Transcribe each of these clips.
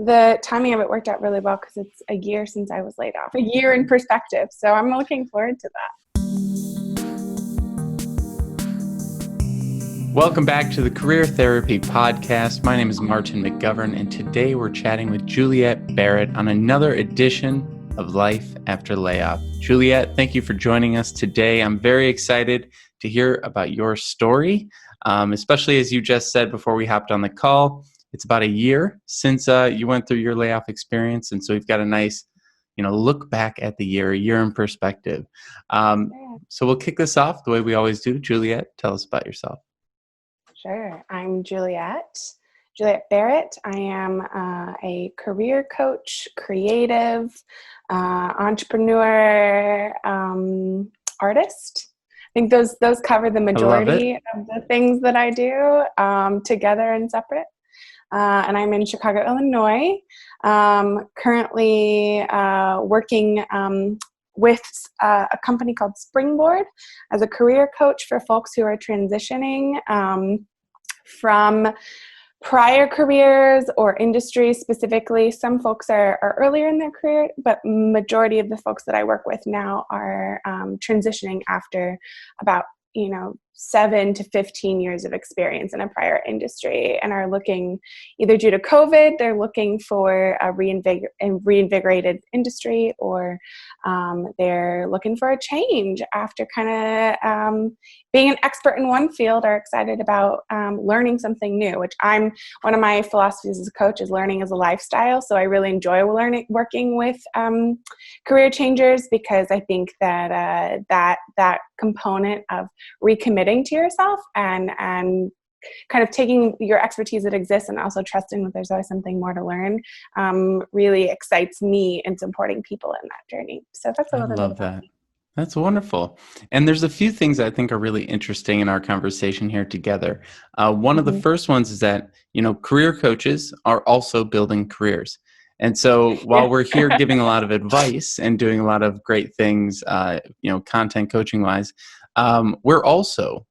the timing of it worked out really well because it's a year since I was laid off, a year in perspective. So I'm looking forward to that. Welcome back to the Career Therapy Podcast. My name is Martin McGovern, and today we're chatting with Juliet Barrett on another edition of Life After Layoff. Juliet, thank you for joining us today. I'm very excited to hear about your story, especially as you just said before we hopped on the call. It's about a year since you went through your layoff experience, and so we've got a nice, look back at the year, a year in perspective. So we'll kick this off the way we always do. Juliet, tell us about yourself. Sure. I'm Juliet Barrett. I am a career coach, creative, entrepreneur, artist. I think those cover the majority of the things that I do, together and separate. And I'm in Chicago, Illinois, currently working with a company called Springboard as a career coach for folks who are transitioning from prior careers or industries specifically. Some folks are earlier in their career, but majority of the folks that I work with now are transitioning after about 7 to 15 years of experience in a prior industry and are looking, either due to COVID, they're looking for a reinvigorated industry, or they're looking for a change after kind of being an expert in one field, are excited about learning something new, which one of my philosophies as a coach is learning as a lifestyle. So I really enjoy working with career changers, because I think that that component of recommitting to yourself and kind of taking your expertise that exists and also trusting that there's always something more to learn really excites me in supporting people in that journey. So that's a little bit. I love that. That's wonderful. And there's a few things I think are really interesting in our conversation here together. One of the first ones is that, career coaches are also building careers. And so while we're here giving a lot of advice and doing a lot of great things, content coaching wise, we're also,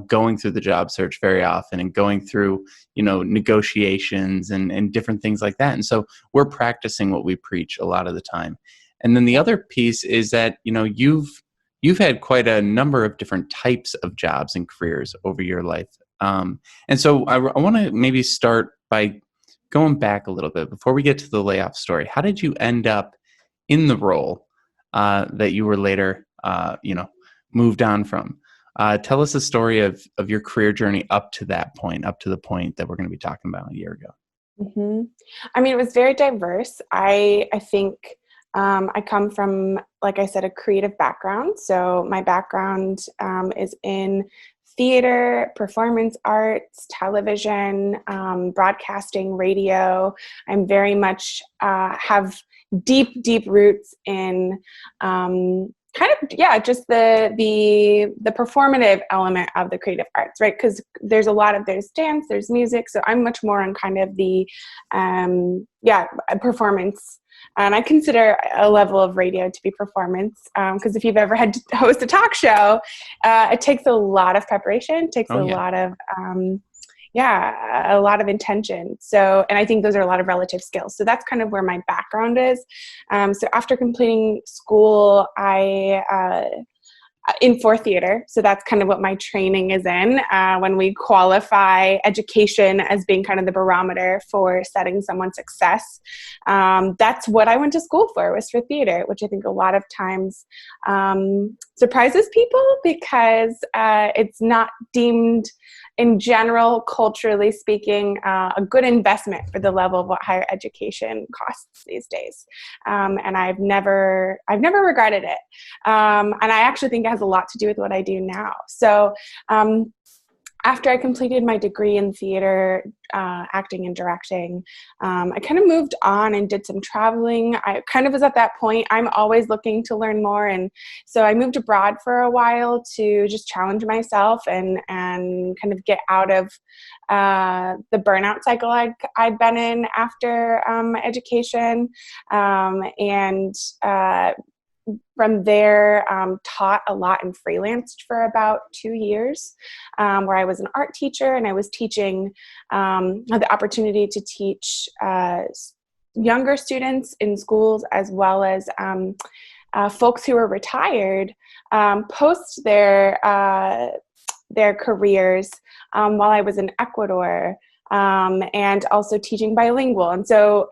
going through the job search very often and going through, negotiations and different things like that. And so we're practicing what we preach a lot of the time. And then the other piece is that, you've had quite a number of different types of jobs and careers over your life. And so I want to maybe start by going back a little bit before we get to the layoff story. How did you end up in the role that you were later, moved on from? Tell us the story of your career journey up to that point, up to the point that we're going to be talking about a year ago. Mm-hmm. I mean, it was very diverse. I think I come from, like I said, a creative background. So my background is in theater, performance arts, television, broadcasting, radio. I'm very much have deep roots in just the performative element of the creative arts, right? Because there's dance, there's music. So I'm much more on kind of the performance. And I consider a level of radio to be performance, because if you've ever had to host a talk show, it takes a lot of preparation, lot of a lot of intention. So, and I think those are a lot of relative skills. So that's kind of where my background is. So after completing school, for theater. So that's kind of what my training is in. When we qualify education as being kind of the barometer for setting someone's success, that's what I went to school for, was for theater, which I think a lot of times surprises people, because it's not deemed, in general, culturally speaking, a good investment for the level of what higher education costs these days. And I've never regretted it. And I actually think it has a lot to do with what I do now. So after I completed my degree in theater, acting and directing, I kind of moved on and did some traveling. I kind of was at that point, I'm always looking to learn more. And so I moved abroad for a while to just challenge myself and kind of get out of the burnout cycle I'd been in after my education. From there, taught a lot and freelanced for about 2 years, where I was an art teacher, and I was teaching, had the opportunity to teach younger students in schools, as well as folks who are retired, post their careers while I was in Ecuador, and also teaching bilingual. And so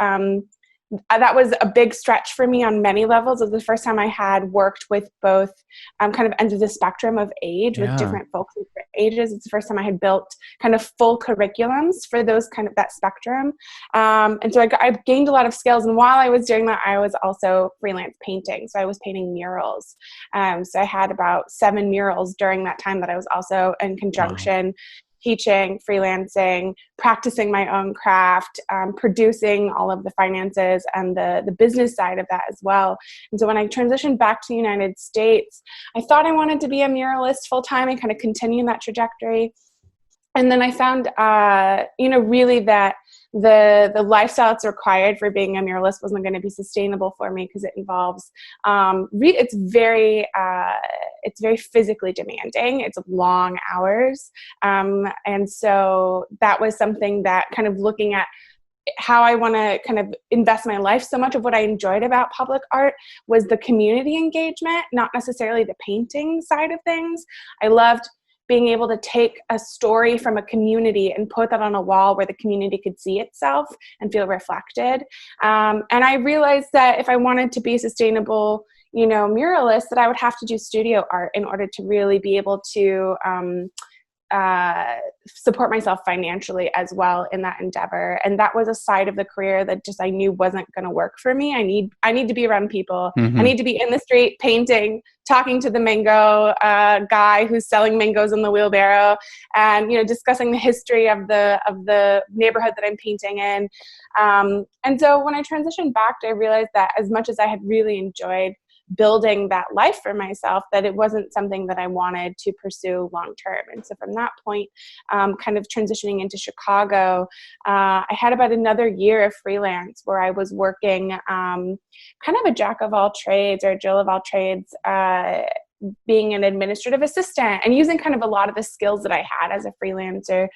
that was a big stretch for me on many levels. It was the first time I had worked with both kind of ends of the spectrum of age, with different folks in different ages. It's the first time I had built kind of full curriculums for those kind of that spectrum. And so I gained a lot of skills. And while I was doing that, I was also freelance painting. So I was painting murals. So I had about 7 murals during that time that I was also in conjunction teaching, freelancing, practicing my own craft, producing all of the finances and the business side of that as well. And so when I transitioned back to the United States, I thought I wanted to be a muralist full time and kind of continue that trajectory. And then I found, really that the lifestyle that's required for being a muralist wasn't going to be sustainable for me, because it involves, it's very physically demanding. It's long hours. And so that was something that kind of looking at how I want to kind of invest my life. So much of what I enjoyed about public art was the community engagement, not necessarily the painting side of things. I loved being able to take a story from a community and put that on a wall where the community could see itself and feel reflected. And I realized that if I wanted to be sustainable, muralist, that I would have to do studio art in order to really be able to support myself financially as well in that endeavor. And that was a side of the career that just I knew wasn't going to work for me. I need to be around people. I need to be in the street painting, talking to the mango guy who's selling mangoes in the wheelbarrow, and discussing the history of the neighborhood that I'm painting in. And so when I transitioned back, I realized that as much as I had really enjoyed building that life for myself, that it wasn't something that I wanted to pursue long term. And so from that point, kind of transitioning into Chicago, I had about another year of freelance where I was working kind of a jack of all trades, or a Jill of all trades, being an administrative assistant and using kind of a lot of the skills that I had as a freelancer,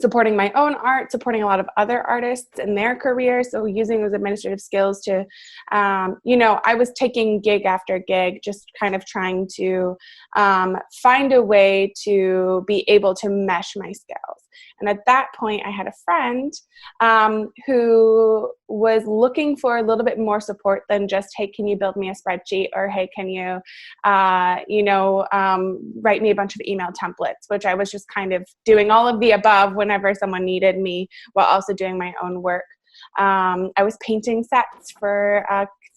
supporting my own art, supporting a lot of other artists in their careers. So using those administrative skills to, I was taking gig after gig, just kind of trying to find a way to be able to mesh my skills. And at that point, I had a friend who was looking for a little bit more support than just, hey, can you build me a spreadsheet? Or, hey, can you, write me a bunch of email templates, which I was just kind of doing all of the above whenever someone needed me, while also doing my own work. I was painting sets for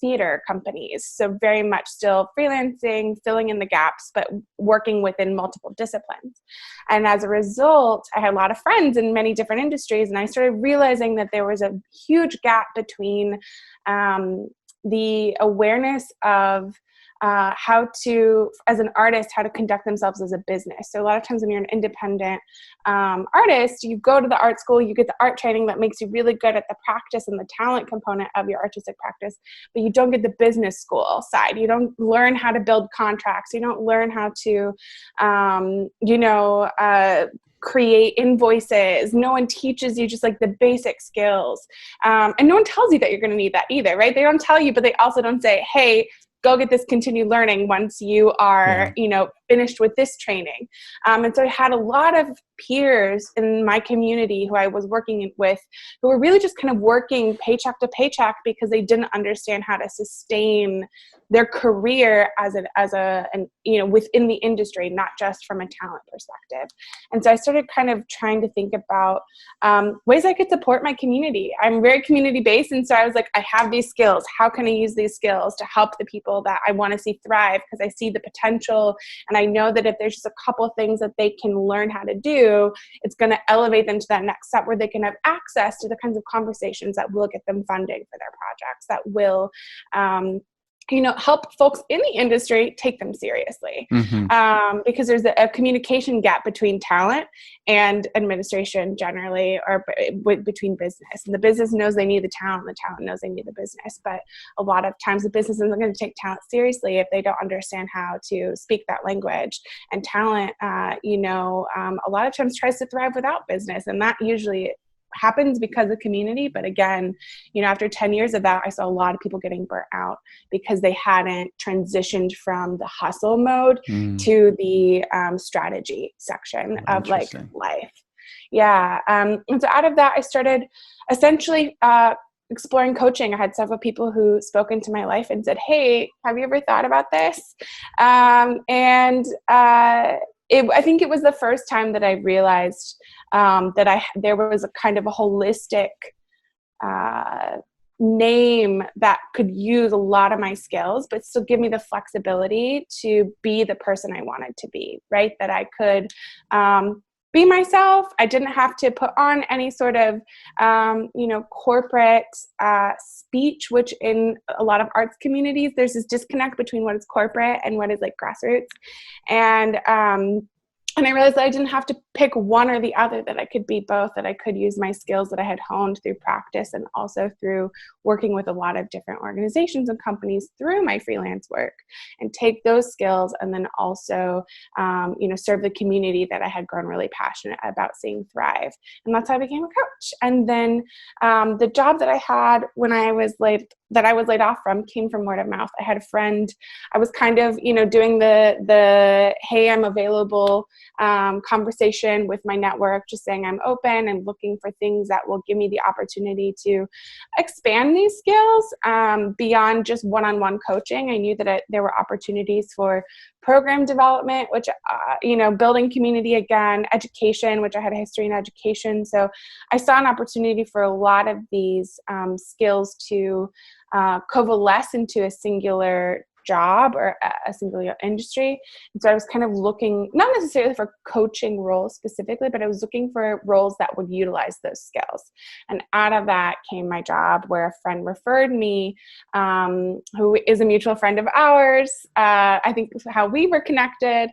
theater companies. So very much still freelancing, filling in the gaps, but working within multiple disciplines. And as a result, I had a lot of friends in many different industries, and I started realizing that there was a huge gap between the awareness of how to, as an artist, how to conduct themselves as a business. So a lot of times when you're an independent artist, you go to the art school, you get the art training that makes you really good at the practice and the talent component of your artistic practice, but you don't get the business school side. You don't learn how to build contracts. You don't learn how to, create invoices. No one teaches you just like the basic skills. And no one tells you that you're going to need that either, right? They don't tell you, but they also don't say, hey, go get this continued learning once you are, finished with this training. And so I had a lot of peers in my community who I was working with who were really just kind of working paycheck to paycheck because they didn't understand how to sustain their career within the industry, not just from a talent perspective. And so I started kind of trying to think about ways I could support my community. I'm very community based. And so I was like, I have these skills. How can I use these skills to help the people that I want to see thrive? Because I see the potential. And I know that if there's just a couple things that they can learn how to do, it's going to elevate them to that next step where they can have access to the kinds of conversations that will get them funding for their projects, that will help folks in the industry take them seriously. Because there's a communication gap between talent and administration generally, or between business. And the business knows they need the talent knows they need the business. But a lot of times the business isn't going to take talent seriously if they don't understand how to speak that language. And talent, a lot of times tries to thrive without business. And that usually happens because of community. But again, after 10 years of that, I saw a lot of people getting burnt out because they hadn't transitioned from the hustle mode to the strategy section of like life. Yeah. And so out of that, I started essentially exploring coaching. I had several people who spoke into my life and said, hey, have you ever thought about this? I think it was the first time that I realized that there was a kind of a holistic name that could use a lot of my skills, but still give me the flexibility to be the person I wanted to be, right? That I could be myself. I didn't have to put on any sort of, corporate speech, which in a lot of arts communities, there's this disconnect between what is corporate and what is like grassroots. And I realized that I didn't have to pick one or the other, that I could be both, that I could use my skills that I had honed through practice and also through working with a lot of different organizations and companies through my freelance work, and take those skills and then also, serve the community that I had grown really passionate about seeing thrive. And that's how I became a coach. And then the job that I had when I was laid off from came from word of mouth. I had a friend, I was kind of, doing the hey, I'm available conversation with my network, just saying I'm open and looking for things that will give me the opportunity to expand these skills beyond just one-on-one coaching. I knew that there were opportunities for program development, which, building community again, education, which I had a history in education. So I saw an opportunity for a lot of these skills to coalesce into a singular job or a singular industry. And so I was kind of looking, not necessarily for coaching roles specifically, but I was looking for roles that would utilize those skills. And out of that came my job, where a friend referred me, who is a mutual friend of ours. I think how we were connected,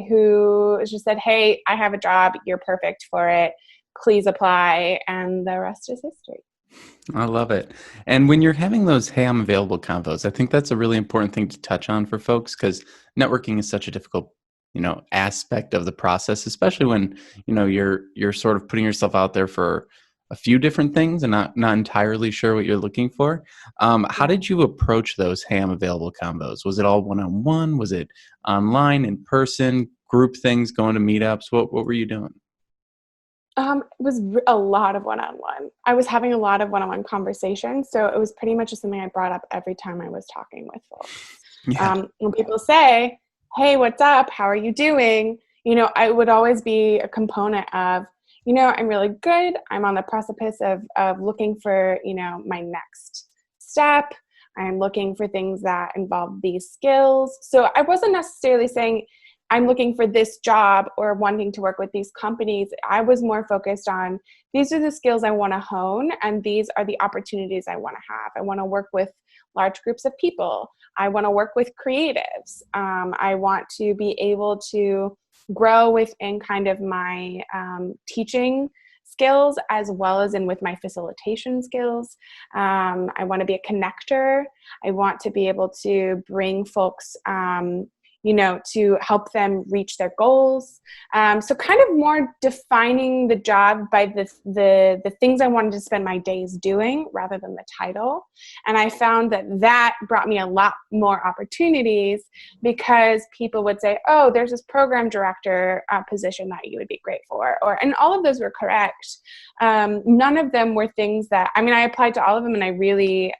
who just said, hey, I have a job. You're perfect for it. Please apply. And the rest is history. I love it. And when you're having those, hey, I'm available convos, I think that's a really important thing to touch on for folks, because networking is such a difficult, aspect of the process, especially when, you're sort of putting yourself out there for a few different things and not entirely sure what you're looking for. How did you approach those, hey, I'm available convos? Was it all one-on-one? Was it online, in person, group things, going to meetups? What were you doing? It was a lot of one-on-one. I was having a lot of one-on-one conversations. So it was pretty much just something I brought up every time I was talking with folks. Yeah. When people say, hey, what's up? How are you doing? I would always be a component of, I'm really good. I'm on the precipice of looking for, my next step. I'm looking for things that involve these skills. So I wasn't necessarily saying, I'm looking for this job or wanting to work with these companies. I was more focused on, these are the skills I want to hone, and these are the opportunities I want to have. I want to work with large groups of people. I want to work with creatives. I want to be able to grow within kind of my teaching skills, as well as with my facilitation skills. I want to be a connector. I want to be able to bring folks to help them reach their goals. So kind of more defining the job by the things I wanted to spend my days doing rather than the title. And I found that brought me a lot more opportunities, because people would say, oh, there's this program director position that you would be great for. And all of those were correct. None of them were things that, I applied to all of them, and I really,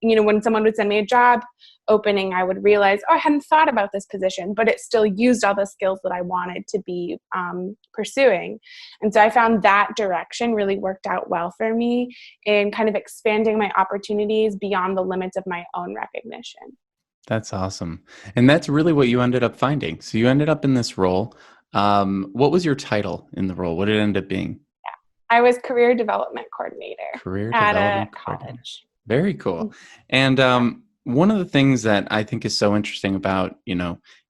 when someone would send me a job opening, I would realize, oh, I hadn't thought about this position, but it still used all the skills that I wanted to be pursuing. And so I found that direction really worked out well for me in kind of expanding my opportunities beyond the limits of my own recognition. That's awesome. And that's really what you ended up finding. So you ended up in this role. What was your title in the role? What did it end up being? I was career development coordinator at a college. Very cool. And one of the things that I think is so interesting about,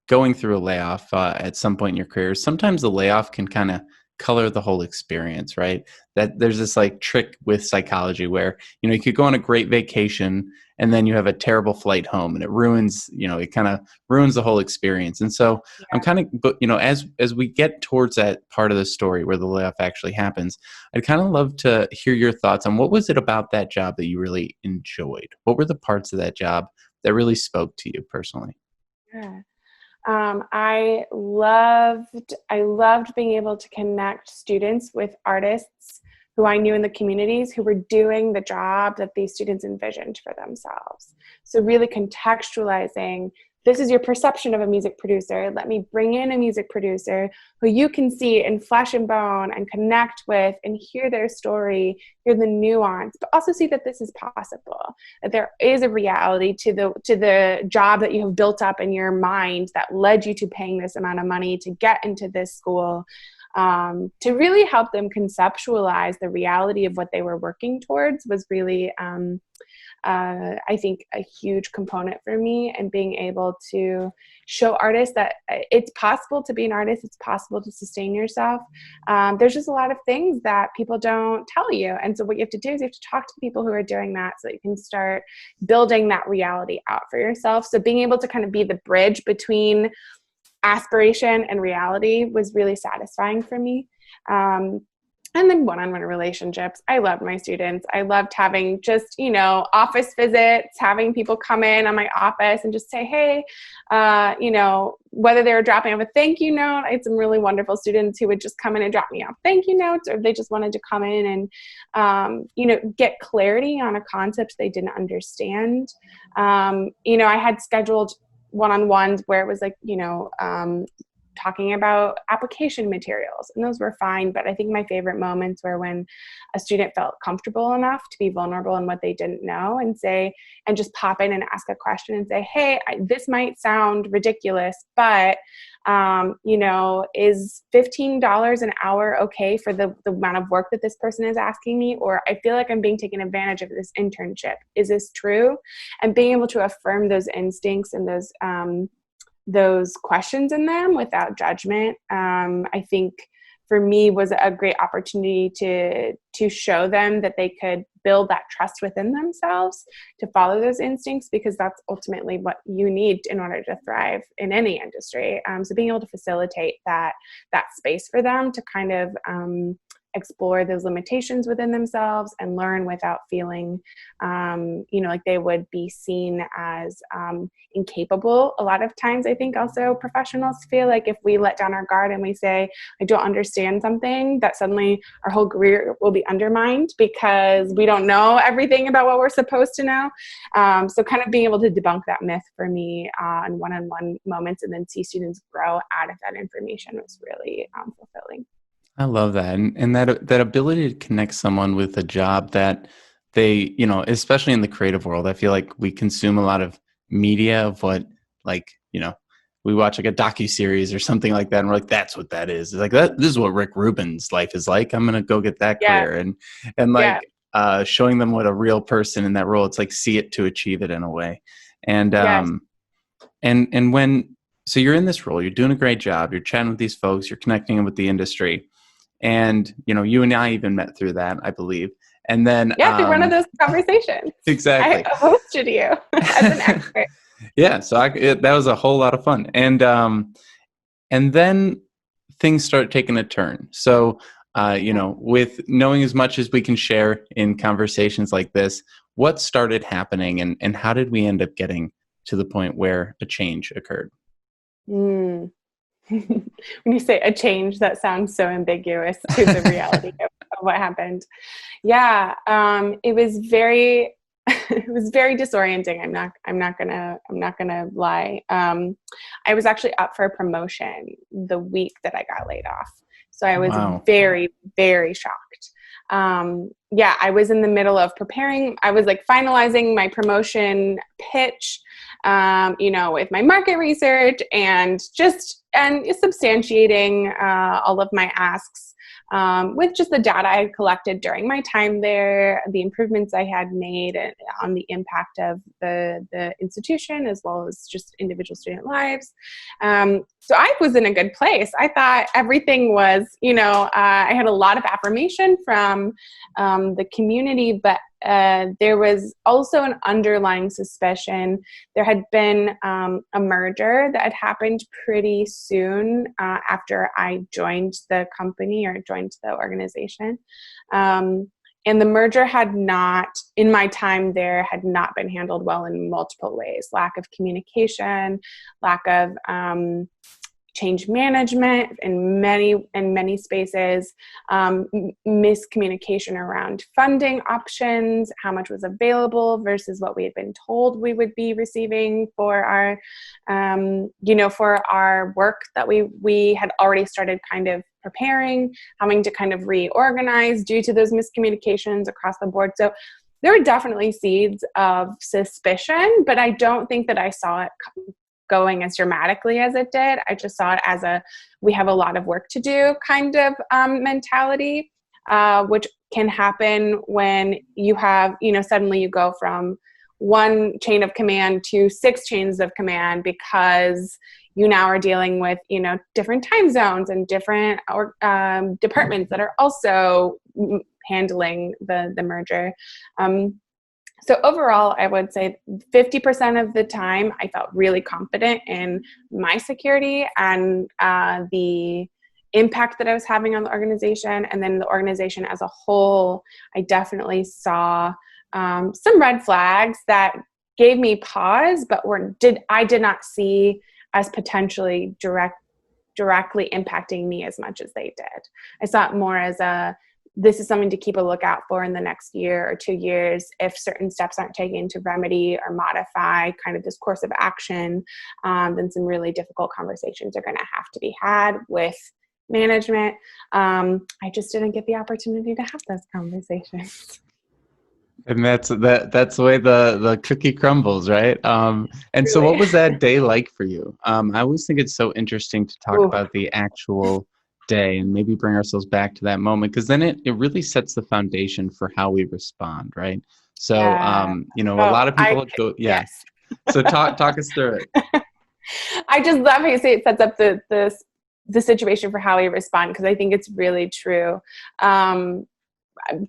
going through a layoff at some point in your career, sometimes the layoff can kind of color the whole experience, right? That there's this like trick with psychology where, you could go on a great vacation and then you have a terrible flight home and it ruins, it kind of ruins the whole experience. And so I'm kind of, but as we get towards that part of the story where the layoff actually happens, I'd kind of love to hear your thoughts on what was it about that job that you really enjoyed? What were the parts of that job that really spoke to you personally? Yeah. I loved being able to connect students with artists who I knew in the communities who were doing the job that these students envisioned for themselves. So really contextualizing, this is your perception of a music producer. Let me bring in a music producer who you can see in flesh and bone and connect with and hear their story, hear the nuance, but also see that this is possible, that there is a reality to the job that you have built up in your mind that led you to paying this amount of money to get into this school, to really help them conceptualize the reality of what they were working towards was really I think a huge component for me, and being able to show artists that it's possible to be an artist, it's possible to sustain yourself. There's just a lot of things that people don't tell you. And so what you have to do is you have to talk to people who are doing that so that you can start building that reality out for yourself. So being able to kind of be the bridge between aspiration and reality was really satisfying for me. And then one-on-one relationships. I loved my students. I loved having just, office visits, having people come in on my office and just say, hey, whether they were dropping off a thank you note. I had some really wonderful students who would just come in and drop me off thank you notes, or they just wanted to come in and, get clarity on a concept they didn't understand. I had scheduled one-on-ones where it was like, talking about application materials, and those were fine. But I think my favorite moments were when a student felt comfortable enough to be vulnerable in what they didn't know and just pop in and ask a question and say, hey, this might sound ridiculous, but, is $15 an hour okay for the amount of work that this person is asking me? Or I feel like I'm being taken advantage of this internship. Is this true? And being able to affirm those instincts and those questions in them without judgment, I think for me was a great opportunity to show them that they could build that trust within themselves to follow those instincts, because that's ultimately what you need in order to thrive in any industry. So being able to facilitate that space for them to kind of explore those limitations within themselves and learn without feeling, like they would be seen as incapable. A lot of times I think also professionals feel like if we let down our guard and we say, I don't understand something, that suddenly our whole career will be undermined because we don't know everything about what we're supposed to know. So kind of being able to debunk that myth for me in one-on-one moments and then see students grow out of that information was really fulfilling. I love that. And that ability to connect someone with a job that they, especially in the creative world, I feel like we consume a lot of media of what, like, we watch like a docuseries or something like that. And we're like, that's what that is. It's like, this is what Rick Rubin's life is like. I'm going to go get that career. And like, showing them what a real person in that role, it's like, see it to achieve it in a way. And, and when, so you're in this role, you're doing a great job. You're chatting with these folks, you're connecting with the industry. And, you and I even met through that, I believe. And then through one of those conversations. Exactly. I hosted you as an expert. Yeah. So that was a whole lot of fun. And then things start taking a turn. So, with knowing as much as we can share in conversations like this, what started happening and how did we end up getting to the point where a change occurred? When you say a change, that sounds so ambiguous to the reality of what happened. Yeah, it was very, it was very disorienting. I'm not gonna lie. I was actually up for a promotion the week that I got laid off, so I was very, very shocked. I was in the middle of preparing. I was like finalizing my promotion pitch, with my market research and substantiating all of my asks with just the data I had collected during my time there, the improvements I had made on the impact of the institution, as well as just individual student lives. So I was in a good place. I thought everything was, I had a lot of affirmation from the community, but there was also an underlying suspicion. There had been a merger that had happened pretty soon after I joined the company or joined the organization. And the merger had not, in my time there, had not been handled well in multiple ways. Lack of communication, lack of change management in many spaces, miscommunication around funding options, how much was available versus what we had been told we would be receiving for our, for our work that we had already started kind of preparing, having to kind of reorganize due to those miscommunications across the board. So there were definitely seeds of suspicion, but I don't think that I saw it going as dramatically as it did. I just saw it as we have a lot of work to do kind of mentality, which can happen when you have, suddenly you go from one chain of command to 6 chains of command because you now are dealing with, different time zones and different departments that are also handling the merger. So overall, I would say 50% of the time, I felt really confident in my security and the impact that I was having on the organization. And then the organization as a whole, I definitely saw some red flags that gave me pause, but I did not see as potentially directly impacting me as much as they did. I saw it more as this is something to keep a lookout for in the next year or 2 years. If certain steps aren't taken to remedy or modify kind of this course of action, then some really difficult conversations are going to have to be had with management. I just didn't get the opportunity to have those conversations. And that's the way the cookie crumbles, right? And so what was that day like for you? I always think it's so interesting to talk about the actual day and maybe bring ourselves back to that moment, because then it really sets the foundation for how we respond, right? So, a lot of people go, yes. So talk us through it. I just love how you say it sets up the situation for how we respond, because I think it's really true.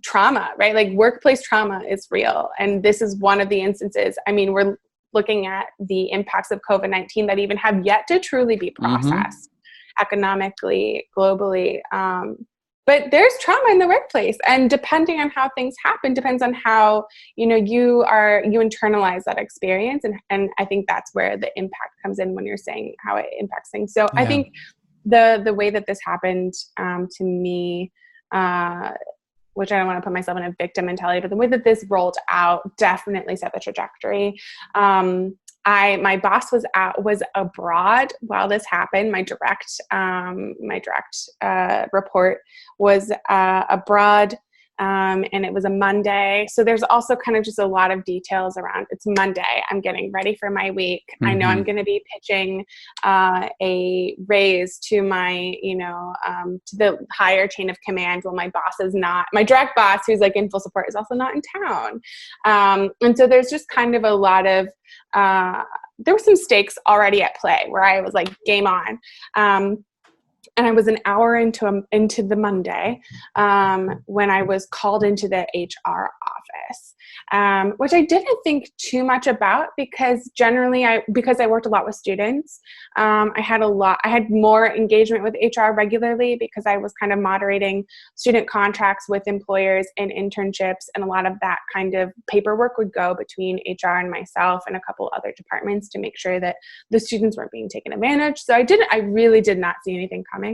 Trauma, right? Like workplace trauma is real. And this is one of the instances. I mean, we're looking at the impacts of COVID-19 that even have yet to truly be processed economically, globally. But there's trauma in the workplace, and depending on how things happen, depends on how, you internalize that experience. And I think that's where the impact comes in when you're saying how it impacts things. So I think the way that this happened to me, which I don't want to put myself in a victim mentality, but the way that this rolled out definitely set the trajectory. My boss was abroad while this happened. My direct report was abroad, and it was a Monday. So there's also kind of just a lot of details around. It's Monday. I'm getting ready for my week. I know I'm going to be pitching a raise to my, to the higher chain of command. Well, my boss is not. My direct boss, who's like in full support, is also not in town. And so there's just kind of a lot of there were some stakes already at play where I was like, game on. And I was an hour into the Monday when I was called into the HR office, which I didn't think too much about, because generally because I worked a lot with students, I had more engagement with HR regularly because I was kind of moderating student contracts with employers and internships, and a lot of that kind of paperwork would go between HR and myself and a couple other departments to make sure that the students weren't being taken advantage. So I really did not see anything coming.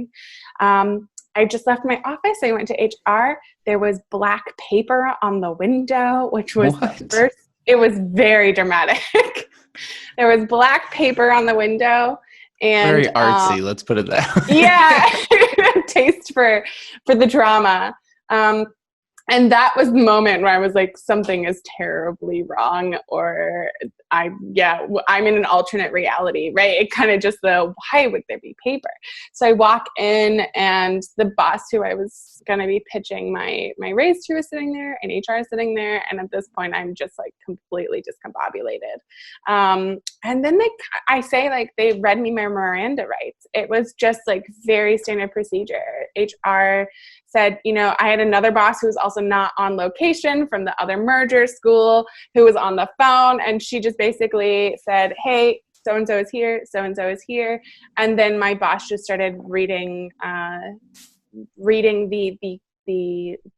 I just left my office. I went to HR. There was black paper on the window, which was the first. It was very dramatic. There was black paper on the window, and very artsy. Let's put it that way. Yeah, taste for the drama. And that was the moment where I was like, something is terribly wrong, or I'm in an alternate reality, right? It kind of just why would there be paper? So I walk in, and the boss who I was going to be pitching my raise to was sitting there, and HR is sitting there. And at this point, I'm just like completely discombobulated. And then they read me my Miranda rights. It was just like very standard procedure. HR said, I had another boss who was also not on location from the other merger school who was on the phone. And she just basically said, hey, so-and-so is here, so-and-so is here. And then my boss just started reading the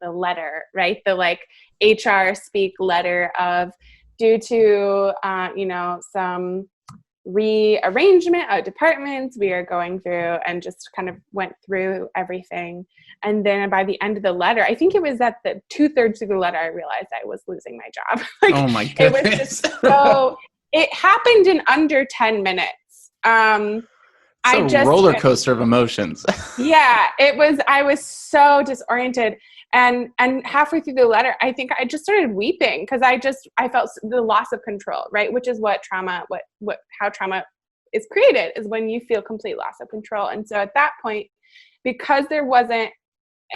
letter, right? The like HR speak letter of due to, some rearrangement of departments, we are going through, and just kind of went through everything. And then by the end of the letter, I think it was at the 2/3 of the letter, I realized I was losing my job. Oh my goodness. It was just it happened in under 10 minutes. It's a roller coaster of emotions. Yeah, I was so disoriented. And halfway through the letter, I think I just started weeping because I felt the loss of control, right? Which is what how trauma is created, is when you feel complete loss of control. And so at that point, because there wasn't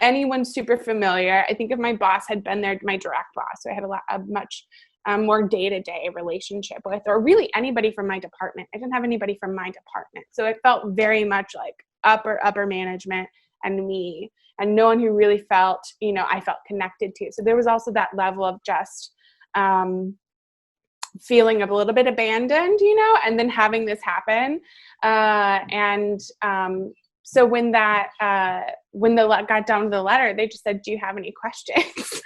anyone super familiar, I think if my boss had been there, my direct boss, so I had a much more day-to-day relationship with, or really anybody from my department. I didn't have anybody from my department. So it felt very much like upper management and me, and no one who really felt, I felt connected to. So there was also that level of just feeling a little bit abandoned, and then having this happen. So when got down to the letter, they just said, do you have any questions?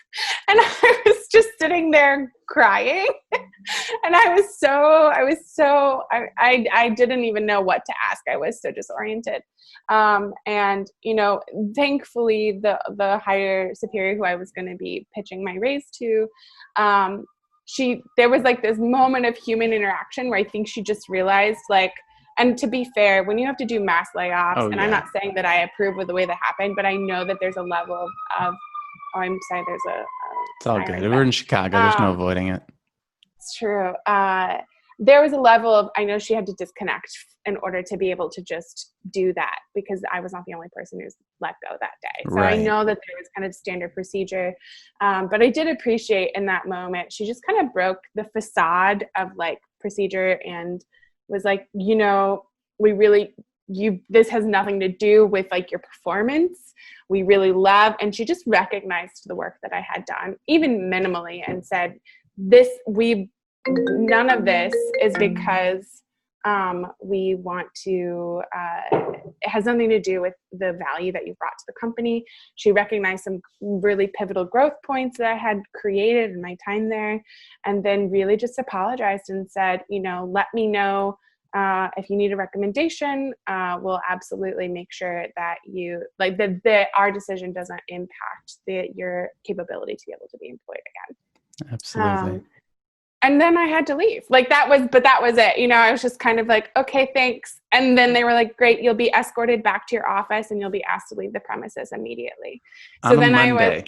And I was just sitting there crying. And I didn't even know what to ask. I was so disoriented. And thankfully the higher superior who I was going to be pitching my raise to, there was like this moment of human interaction where I think she just realized, like, and to be fair, when you have to do mass layoffs, I'm not saying that I approve with the way that happened, but I know that there's a level of I'm sorry, there's it's all good. We're in Chicago. There's no avoiding it. It's true. There was a level of, I know she had to disconnect in order to be able to just do that, because I was not the only person who was let go that day. So I know that there was kind of standard procedure. But I did appreciate in that moment, she just kind of broke the facade of like procedure and was like, this has nothing to do with like your performance. We really love, and she just recognized the work that I had done, even minimally, and said, none of this is because we want to, it has nothing to do with the value that you brought to the company. She recognized some really pivotal growth points that I had created in my time there, and then really just apologized and said, let me know if you need a recommendation. We'll absolutely make sure that our decision doesn't impact your capability to be able to be employed again. Absolutely. And then I had to leave. That was it. I was just kind of like, okay, thanks. And then they were like, great, you'll be escorted back to your office and you'll be asked to leave the premises immediately. So then Monday.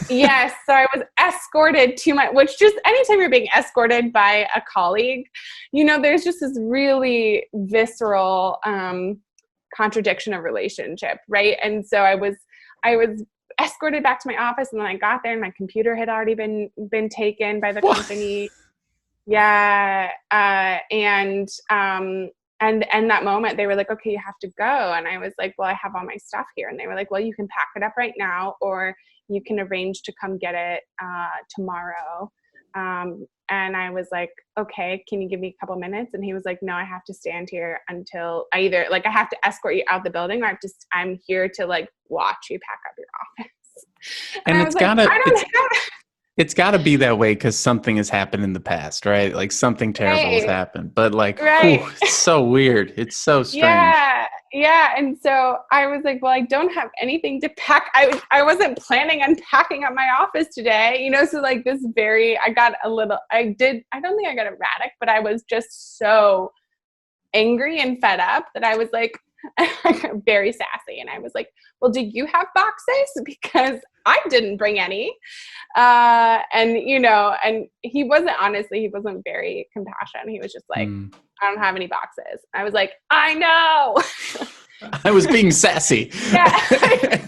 Yes. So I was escorted to which just anytime you're being escorted by a colleague, there's just this really visceral contradiction of relationship. Right. And so I was escorted back to my office, and then I got there and my computer had already been taken by the company. Yeah. And that moment they were like, okay, you have to go. And I was like, well, I have all my stuff here. And they were like, well, you can pack it up right now, or you can arrange to come get it tomorrow. And I was like, okay, can you give me a couple minutes? And he was like, no, I have to stand here until I have to escort you out the building, or I'm here to watch you pack up your office. And it's gotta be that way because something has happened in the past, right? Like something terrible has happened, but it's so weird. It's so strange. Yeah. And so I was like, well, I don't have anything to pack. I wasn't planning on packing up my office today, so I don't think I got erratic, but I was just so angry and fed up that I was like, very sassy. And I was like, well, do you have boxes? Because I didn't bring any. And, and he wasn't very compassionate. He was just like, Mm. I don't have any boxes. I was like, I know. I was being sassy. Yeah.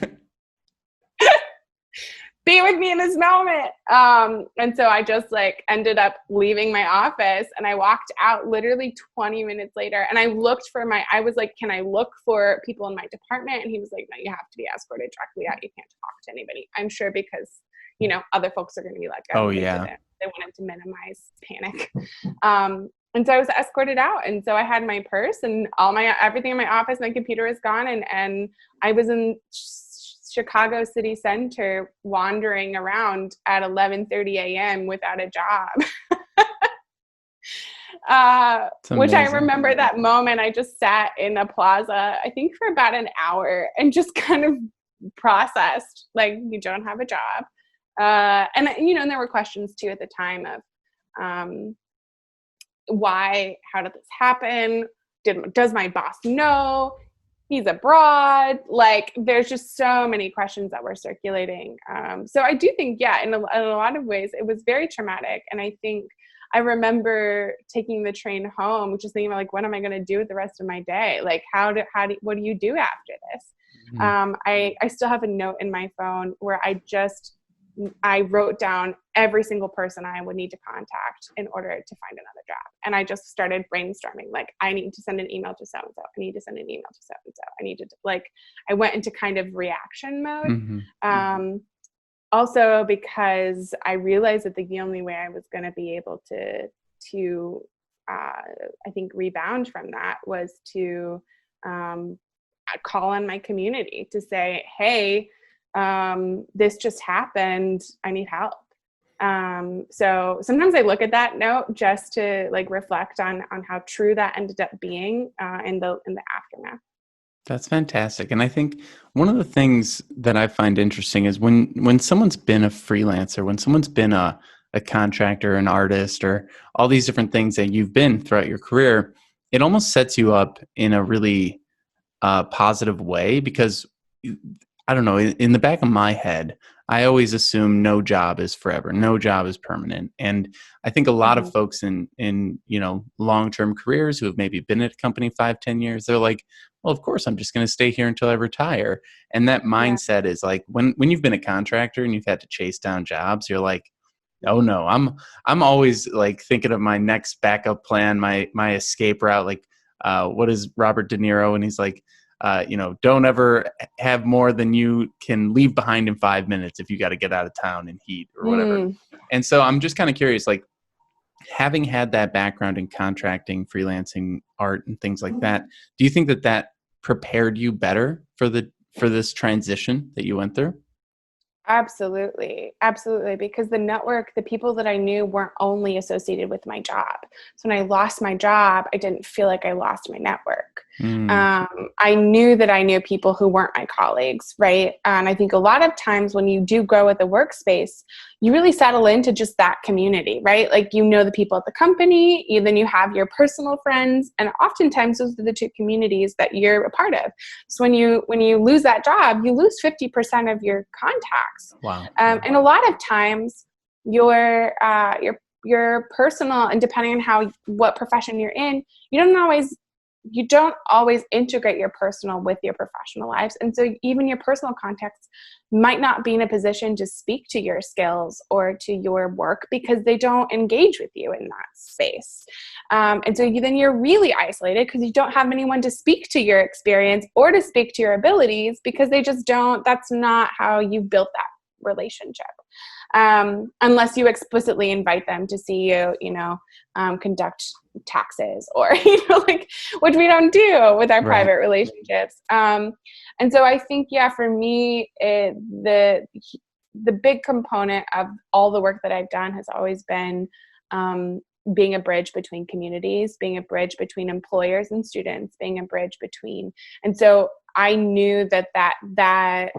Be with me in this moment. And so I just ended up leaving my office, and I walked out literally 20 minutes later, and I was like, can I look for people in my department? And he was like, no, you have to be escorted directly out. You can't talk to anybody. I'm sure because, other folks are going to be let go. Oh, yeah. They wanted to minimize panic. And so I was escorted out. And so I had my purse and everything in my office, my computer was gone. And I was in Chicago city center wandering around at 11:30 a.m. without a job. Which I remember that moment. I just sat in a plaza, I think for about an hour, and just kind of processed, you don't have a job. And there were questions too at the time of, how did this happen? Does my boss know? He's abroad. There's just so many questions that were circulating. So I do think, in a lot of ways, it was very traumatic. And I think I remember taking the train home, just thinking about what am I going to do with the rest of my day? What do you do after this? Mm-hmm. I still have a note in my phone where I wrote down every single person I would need to contact in order to find another job. And I just started brainstorming, I need to send an email to so-and-so. I need to send an email to so-and-so. I need to, I went into kind of reaction mode. Mm-hmm. Also because I realized that the only way I was going to be able to I think rebound from that was to call on my community to say, hey, this just happened. I need help. So sometimes I look at that note just to reflect on how true that ended up being in the aftermath. That's fantastic. And I think one of the things that I find interesting is when someone's been a freelancer, when someone's been a contractor, an artist, or all these different things that you've been throughout your career, it almost sets you up in a really positive way, because I don't know, in the back of my head, I always assume no job is forever, no job is permanent. And I think a lot of folks in long-term careers who have maybe been at a company 5-10 years, they're like, well, of course, I'm just going to stay here until I retire. And that mindset is when you've been a contractor and you've had to chase down jobs, you're like, oh no, I'm always thinking of my next backup plan, my escape route. What is Robert De Niro? And he's like, don't ever have more than you can leave behind in 5 minutes if you got to get out of town in heat or whatever. And so I'm just kind of curious, having had that background in contracting, freelancing, art, and things like that, do you think that prepared you better for this transition that you went through? Absolutely. Absolutely. Because the people that I knew weren't only associated with my job. So when I lost my job, I didn't feel like I lost my network. I knew that I knew people who weren't my colleagues, right? And I think a lot of times when you do grow with a workspace, you really settle into just that community, right? The people at the company, then you have your personal friends, and oftentimes those are the two communities that you're a part of. So when you lose that job, you lose 50% of your contacts. Wow. And a lot of times your personal, and depending on what profession you're in, you don't always integrate your personal with your professional lives. And so even your personal contacts might not be in a position to speak to your skills or to your work because they don't engage with you in that space. And so then you're really isolated because you don't have anyone to speak to your experience or to speak to your abilities, because they just don't, that's not how you built that relationship. Unless you explicitly invite them to see you, conduct taxes or, which we don't do with our private relationships. And so I think, for me, the big component of all the work that I've done has always been being a bridge between communities, being a bridge between employers and students, being a bridge between. And so I knew that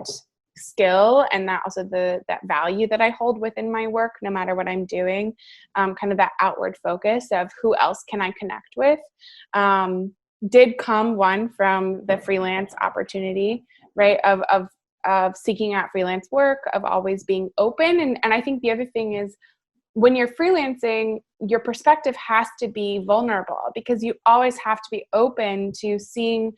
skill and that also that value that I hold within my work, no matter what I'm doing, kind of that outward focus of who else can I connect with, did come one from the freelance opportunity, right? Of seeking out freelance work, of always being open. And I think the other thing is, when you're freelancing, your perspective has to be vulnerable, because you always have to be open to seeing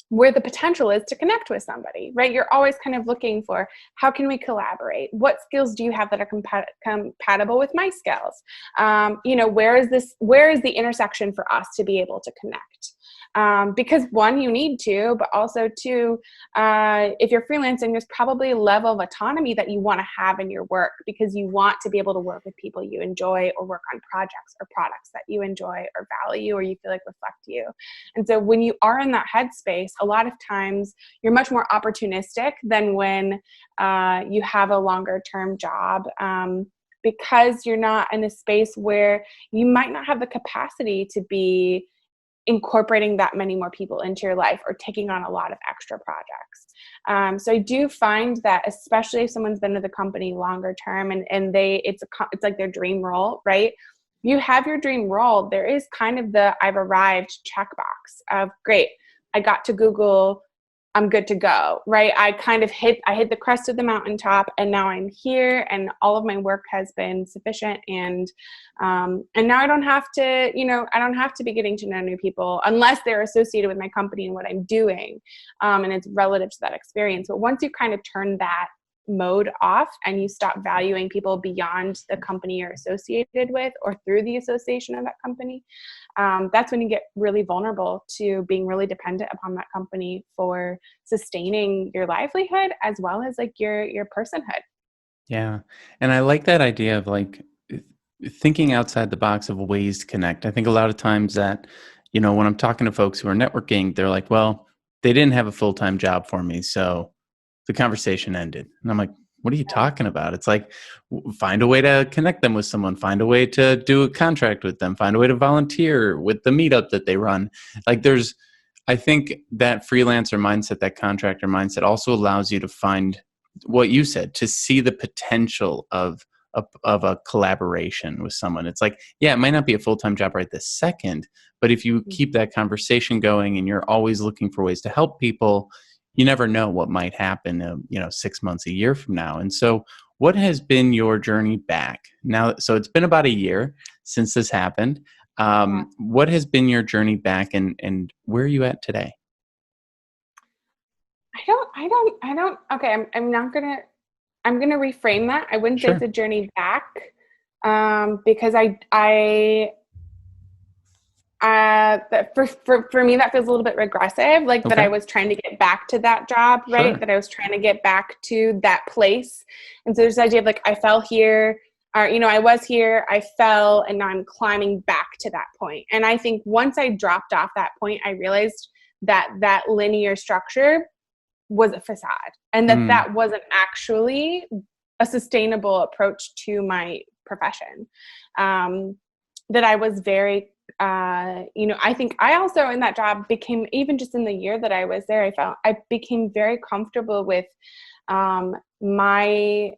where the potential is to connect with somebody, right? You're always kind of looking for, how can we collaborate? What skills do you have that are compatible with my skills? Where is the intersection for us to be able to connect? Because one, you need to, but also two, if you're freelancing, there's probably a level of autonomy that you want to have in your work, because you want to be able to work with people you enjoy, or work on projects or products that you enjoy or value, or you feel like reflect you. And so when you are in that headspace, a lot of times you're much more opportunistic than when you have a longer term job. Because you're not in a space where you might not have the capacity to be incorporating that many more people into your life, or taking on a lot of extra projects. So I do find that, especially if someone's been with the company longer term, and it's like their dream role, right? You have your dream role. There is kind of the I've arrived checkbox of, great, I got to Google, I'm good to go, right? I hit the crest of the mountaintop, and now I'm here, and all of my work has been sufficient. And now I don't have to be getting to know new people, unless they're associated with my company and what I'm doing. And it's relative to that experience. But once you kind of turn that mode off, and you stop valuing people beyond the company you're associated with, or through the association of that company, that's when you get really vulnerable to being really dependent upon that company for sustaining your livelihood, as well as like your personhood. Yeah. And I like that idea of like thinking outside the box of ways to connect. I think a lot of times that, when I'm talking to folks who are networking, they're like, well, they didn't have a full-time job for me, so the conversation ended. And I'm like, what are you talking about? It's like, find a way to connect them with someone, find a way to do a contract with them, find a way to volunteer with the meetup that they run. Like I think that freelancer mindset, that contractor mindset also allows you to find what you said, to see the potential of a collaboration with someone. It's like, yeah, it might not be a full-time job right this second, but if you keep that conversation going and you're always looking for ways to help people, you never know what might happen, 6 months, a year from now. And so what has been your journey back now? So it's been about a year since this happened. What has been your journey back, and where are you at today? Okay. I'm going to reframe that. I wouldn't say Sure. it's a journey back, because for me, that feels a little bit regressive, like that I Okay. was trying to get back to that job, right? Sure. That I was trying to get back to that place. And so there's this idea of like, I fell here, or, I was here, I fell, and now I'm climbing back to that point. And I think once I dropped off that point, I realized that linear structure was a facade, and that wasn't actually a sustainable approach to my profession. That I was very, I think I also in that job became, even just in the year that I was there, I became very comfortable with my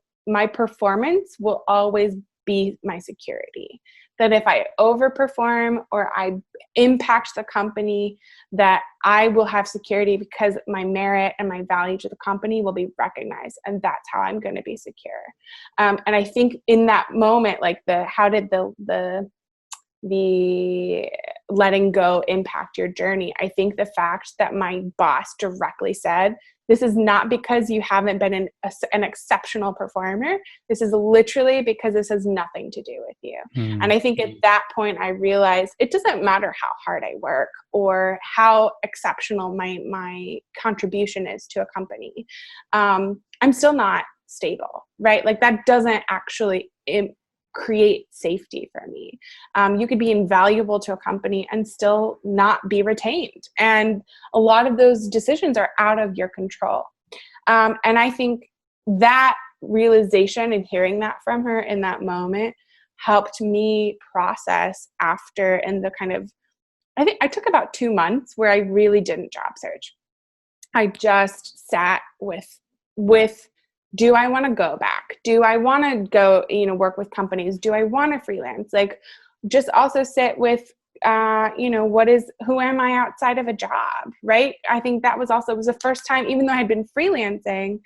performance will always be my security. That if I overperform or I impact the company, that I will have security because my merit and my value to the company will be recognized. And that's how I'm going to be secure. And I think in that moment, like how did the letting go impact your journey? I think the fact that my boss directly said, this is not because you haven't been an exceptional performer. This is literally because this has nothing to do with you. And I think at that point, I realized it doesn't matter how hard I work or how exceptional my contribution is to a company. I'm still not stable, right? Like that doesn't actually create safety for me. You could be invaluable to a company and still not be retained. And a lot of those decisions are out of your control. And I think that realization and hearing that from her in that moment helped me process after, and I think I took about 2 months where I really didn't job search. I just sat with do I want to go back? Do I want to go, work with companies? Do I want to freelance? Like, just also sit with who am I outside of a job, right? I think that was the first time, even though I had been freelancing,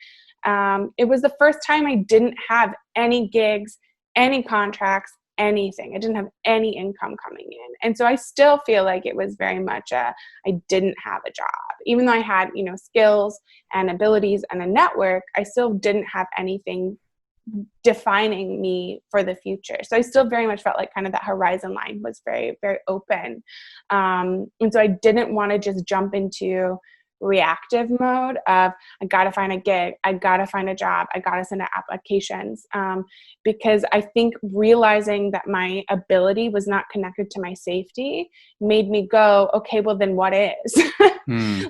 it was the first time I didn't have any gigs, any contracts, anything. I didn't have any income coming in. And so I still feel like it was very much I didn't have a job. Even though I had, skills and abilities and a network, I still didn't have anything defining me for the future. So I still very much felt like kind of that horizon line was very, very open. And so I didn't want to just jump into reactive mode of, I got to find a gig, I got to find a job, I got to send out applications. Because I think realizing that my ability was not connected to my safety made me go, okay, well then what is?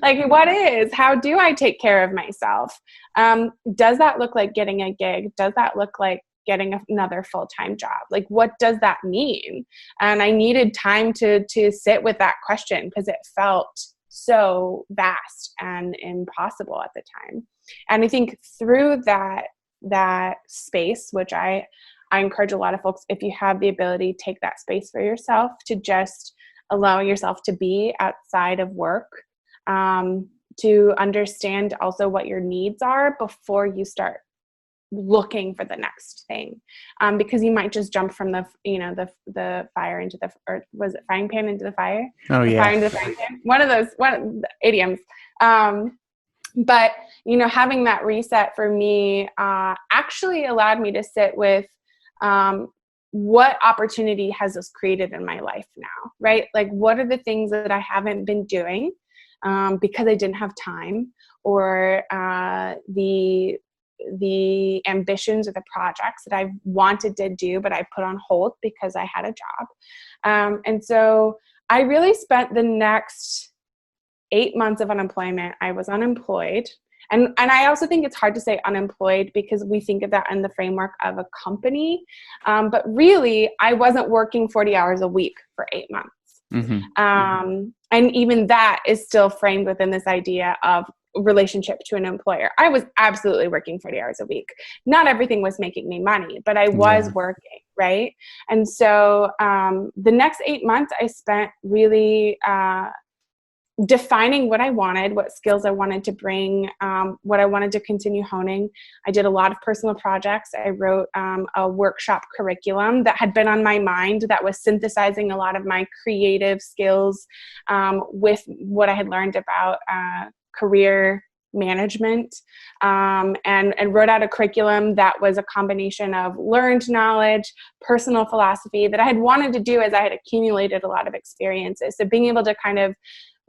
Like, what is? How do I take care of myself? Does that look like getting a gig? Does that look like getting another full-time job? Like, what does that mean? And I needed time to sit with that question because it felt so vast and impossible at the time. And I think through that space, which I encourage a lot of folks, if you have the ability, take that space for yourself to just allow yourself to be outside of work, to understand also what your needs are before you start looking for the next thing, because you might just jump from the fire into the, or was it frying pan into the fire? Oh, the yeah. Fire into the frying pan. One of the idioms. But having that reset for me actually allowed me to sit with what opportunity has this created in my life now, right? Like, what are the things that I haven't been doing because I didn't have time, or the ambitions or the projects that I wanted to do, but I put on hold because I had a job. And so I really spent the next 8 months of unemployment. I was unemployed. And I also think it's hard to say unemployed because we think of that in the framework of a company. But really, I wasn't working 40 hours a week for 8 months. Mm-hmm. And even that is still framed within this idea of relationship to an employer. I was absolutely working 40 hours a week. Not everything was making me money, but I was working, right? And so the next 8 months I spent really defining what I wanted, what skills I wanted to bring, what I wanted to continue honing. I did a lot of personal projects. I wrote a workshop curriculum that had been on my mind that was synthesizing a lot of my creative skills with what I had learned about career management, and wrote out a curriculum that was a combination of learned knowledge, personal philosophy that I had wanted to do as I had accumulated a lot of experiences. So being able to kind of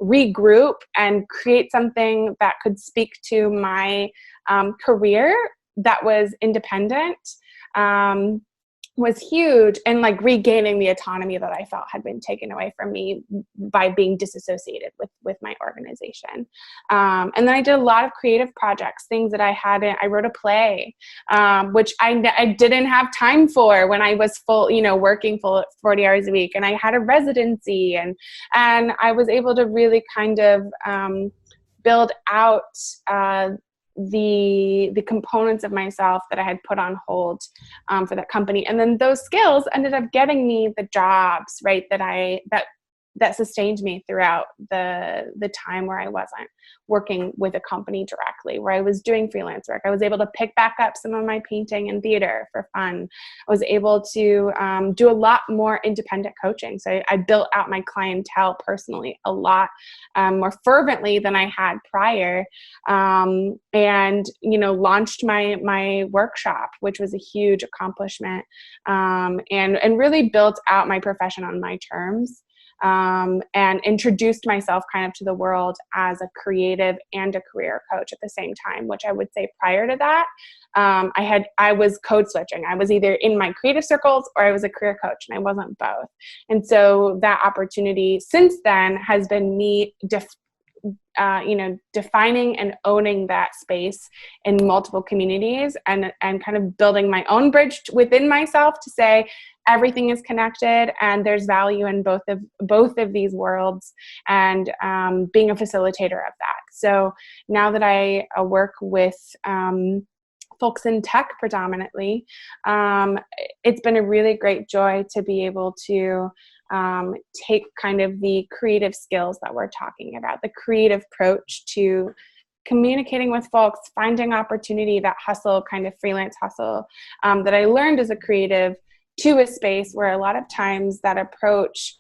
regroup and create something that could speak to my career that was independent was huge, and like regaining the autonomy that I felt had been taken away from me by being disassociated with my organization. And then I did a lot of creative projects, things that I wrote a play, which I didn't have time for when I was working full 40 hours a week. And I had a residency, and I was able to really kind of build out the components of myself that I had put on hold for that company. And then those skills ended up getting me the jobs, right, that sustained me throughout the time where I wasn't working with a company directly, where I was doing freelance work. I was able to pick back up some of my painting and theater for fun. I was able to do a lot more independent coaching. So I built out my clientele personally a lot more fervently than I had prior, and launched my workshop, which was a huge accomplishment, and really built out my profession on my terms. And introduced myself kind of to the world as a creative and a career coach at the same time, which I would say prior to that, I was code switching. I was either in my creative circles or I was a career coach, and I wasn't both. And so that opportunity since then has been me defining and owning that space in multiple communities, and kind of building my own bridge within myself to say everything is connected and there's value in both of these worlds, and being a facilitator of that. So now that I work with folks in tech predominantly, it's been a really great joy to be able to take kind of the creative skills that we're talking about, the creative approach to communicating with folks, finding opportunity, that hustle, kind of freelance hustle that I learned as a creative, to a space where a lot of times that approach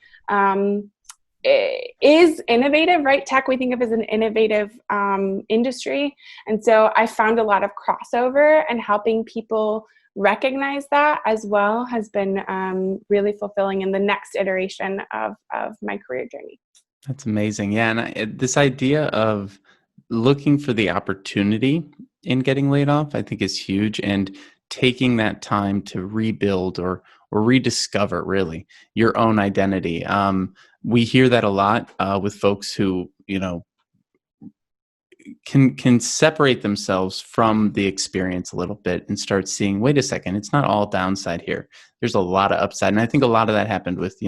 is innovative, right? Tech we think of as an innovative industry. And so I found a lot of crossover, and helping people recognize that as well has been really fulfilling in the next iteration of my career journey. That's amazing. Yeah. And this idea of looking for the opportunity in getting laid off, I think is huge. And taking that time to rebuild or rediscover really your own identity. We hear that a lot with folks who, can separate themselves from the experience a little bit and start seeing, wait a second, it's not all downside here. There's a lot of upside. And I think a lot of that happened with,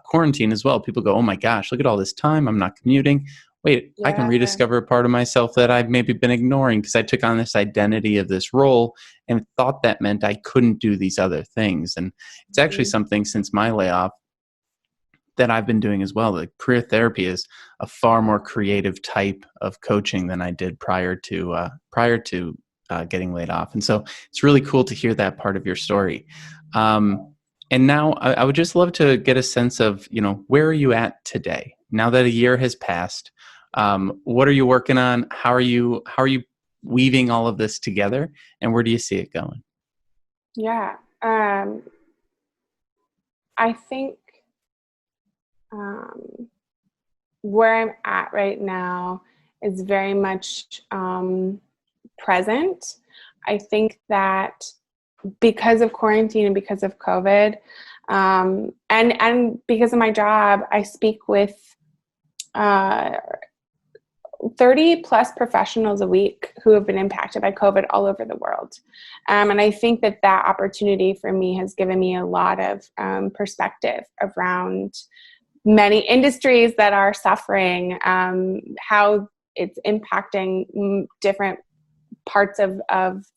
quarantine as well. People go, oh my gosh, look at all this time. I'm not commuting. Wait, I can Yeah. rediscover a part of myself that I've maybe been ignoring because I took on this identity of this role and thought that meant I couldn't do these other things. And it's actually something since my layoff that I've been doing as well. Like, career therapy is a far more creative type of coaching than I did prior to getting laid off. And so it's really cool to hear that part of your story. And now I would just love to get a sense of, where are you at today? Now that a year has passed, what are you working on? How are you weaving all of this together, and where do you see it going? Yeah. I think where I'm at right now is very much present. I think that because of quarantine and because of COVID, and because of my job, I speak with 30 plus professionals a week who have been impacted by COVID all over the world. And I think that opportunity for me has given me a lot of perspective around many industries that are suffering, how it's impacting different parts of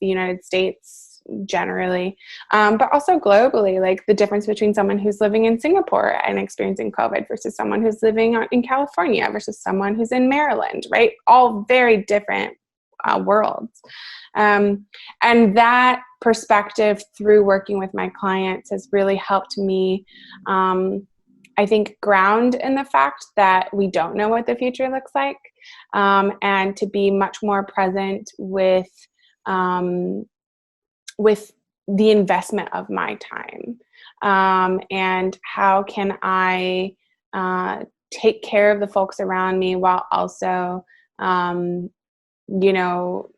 the United States generally, but also globally, like the difference between someone who's living in Singapore and experiencing COVID versus someone who's living in California versus someone who's in Maryland, right? All very different worlds. And that perspective through working with my clients has really helped me, I think, ground in the fact that we don't know what the future looks like, and to be much more present with the investment of my time, and how can I take care of the folks around me while also,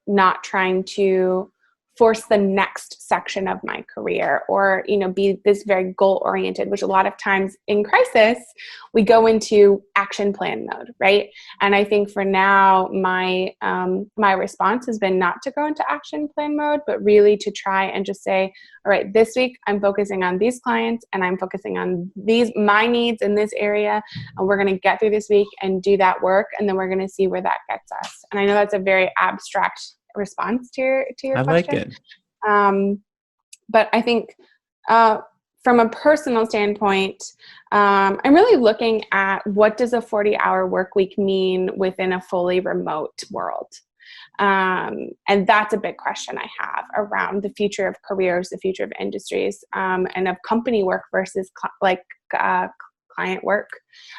not trying to force the next section of my career, or, be this very goal oriented, which a lot of times in crisis, we go into action plan mode, right? And I think for now, my response has been not to go into action plan mode, but really to try and just say, all right, this week I'm focusing on these clients and I'm focusing on my needs in this area. And we're going to get through this week and do that work. And then we're going to see where that gets us. And I know that's a very abstract response to your I question. like it. But I think from a personal standpoint, I'm really looking at what does a 40-hour work week mean within a fully remote world. And that's a big question I have around the future of careers, the future of industries, and of company work versus client work.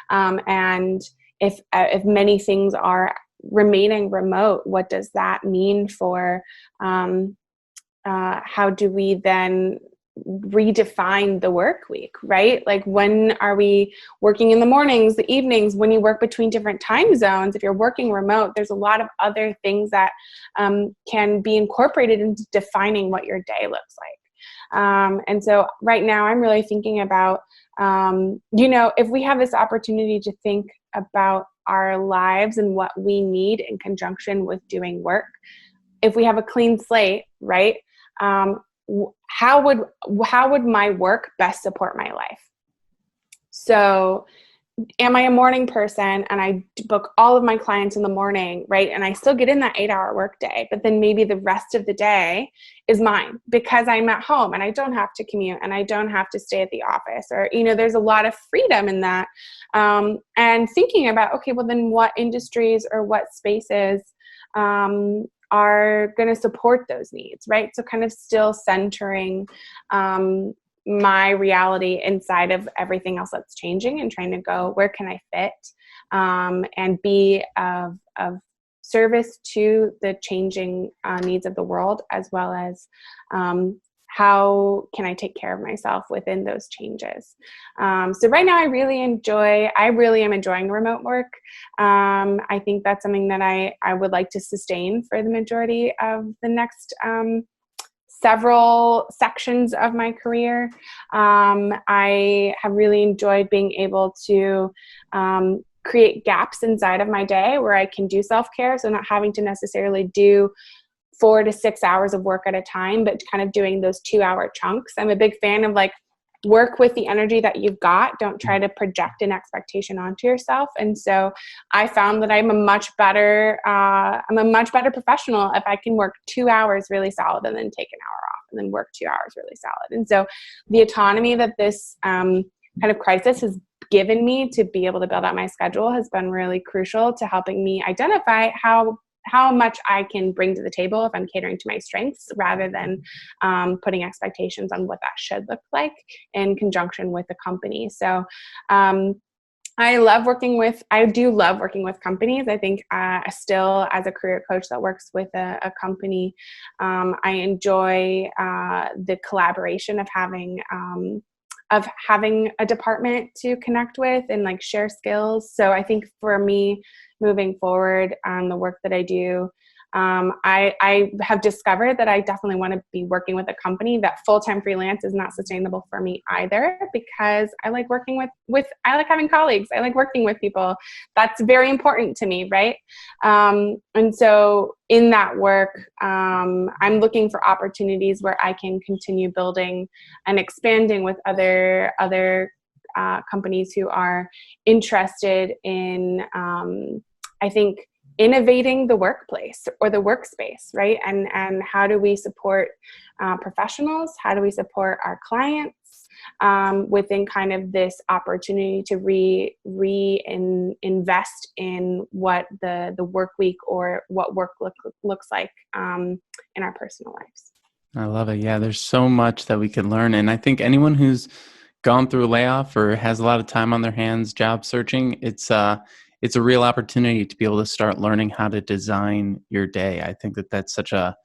And if many things are remaining remote, what does that mean for how do we then redefine the work week, right? Like, when are we working in the mornings, the evenings, when you work between different time zones? If you're working remote, there's a lot of other things that can be incorporated into defining what your day looks like. And so right now I'm really thinking about, if we have this opportunity to think about our lives and what we need in conjunction with doing work, if we have a clean slate, right? How would my work best support my life? So am I a morning person and I book all of my clients in the morning, right? And I still get in that 8-hour workday, but then maybe the rest of the day is mine because I'm at home and I don't have to commute and I don't have to stay at the office, or, there's a lot of freedom in that. And thinking about, okay, well then what industries or what spaces are going to support those needs, right? So kind of still centering my reality inside of everything else that's changing and trying to go, where can I fit and be of service to the changing needs of the world, as well as how can I take care of myself within those changes. So right now I really am enjoying remote work. I think that's something that I would like to sustain for the majority of the next several sections of my career. I have really enjoyed being able to create gaps inside of my day where I can do self-care. So not having to necessarily do 4 to 6 hours of work at a time, but kind of doing those 2-hour chunks. I'm a big fan of work with the energy that you've got. Don't try to project an expectation onto yourself. And so I found that I'm a much better professional if I can work 2 hours really solid and then take an hour off and then work 2 hours really solid. And so the autonomy that this kind of crisis has given me to be able to build out my schedule has been really crucial to helping me identify how much I can bring to the table if I'm catering to my strengths, rather than putting expectations on what that should look like in conjunction with the company. So I do love working with companies. I think still, as a career coach that works with a company, I enjoy the collaboration of having a department to connect with and share skills. So I think for me, moving forward on the work that I do, I have discovered that I definitely want to be working with a company. That full-time freelance is not sustainable for me either, because I like working I like having colleagues. I like working with people. That's very important to me, right? And so in that work, I'm looking for opportunities where I can continue building and expanding with other companies who are interested in, I think, innovating the workplace or the workspace, right? And how do we support professionals? How do we support our clients within kind of this opportunity to invest in what the work week or what work looks like in our personal lives. I love it. Yeah, there's so much that we can learn. And I think anyone who's gone through a layoff or has a lot of time on their hands job searching, it's a real opportunity to be able to start learning how to design your day. I think that's such a